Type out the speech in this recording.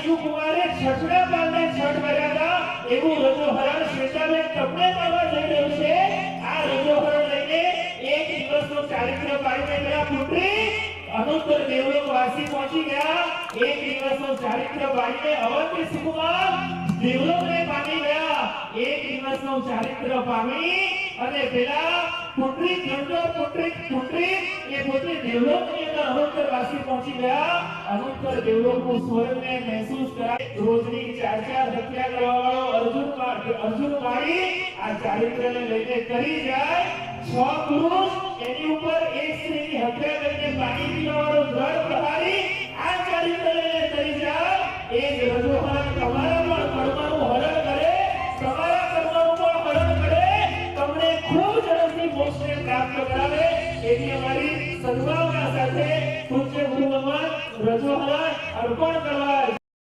શિવકુમારે છછડા પાલને છઠ કર્યા હતા એવું રજોહરણ શ્વેતાબેન તમને મળવા જઈ રહ્યું છે। આ રજોહરણ લઈને એક દિવસનો ચારિત્ર પાડીને ગયા પુત્રી અનુત્તર દેવલોક વાસી પહોંચી ગયા। એક દિવસનો ચારિત્ર પાડીને અવંતી સુકુમાર દેવલોકને પામી ગયા। એક દિવસનો ચારિત્ર પામી અને પેલા પુત્રી ચંદ્ર પુત્રી એ પુત્રી દેવલોકની અંદર અનુત્તર વાસી પહોંચી ગયા। અનુત્તર દેવલોકનું સ્વર્ગને મહેસૂસ કરાય। રોજની 4-4 હત્યા કરવાવાળો અર્જુન મારી આ ચારિત્રને લઈને કરી જાય। 6 પુરુષ એની ઉપર એક સ્ત્રીની હત્યા કરીને પાણી પીવાવાળો દ્રઢ પ્રહારી આ ચારિત્ર લઈને કરી જાય। એ જ રજોહરણ તમારા પણ કર્મનું હરણ કરે, તમારા કર્મનું પણ હરણ કરે, તમને ખૂબ ઝડપથી મોક્ષને પ્રાપ્ત કરાવે એવી અમારી સદભાવના સાથે પૂજ્ય ગુરુ ભગવાન રજોહરણ અર્પણ કરવા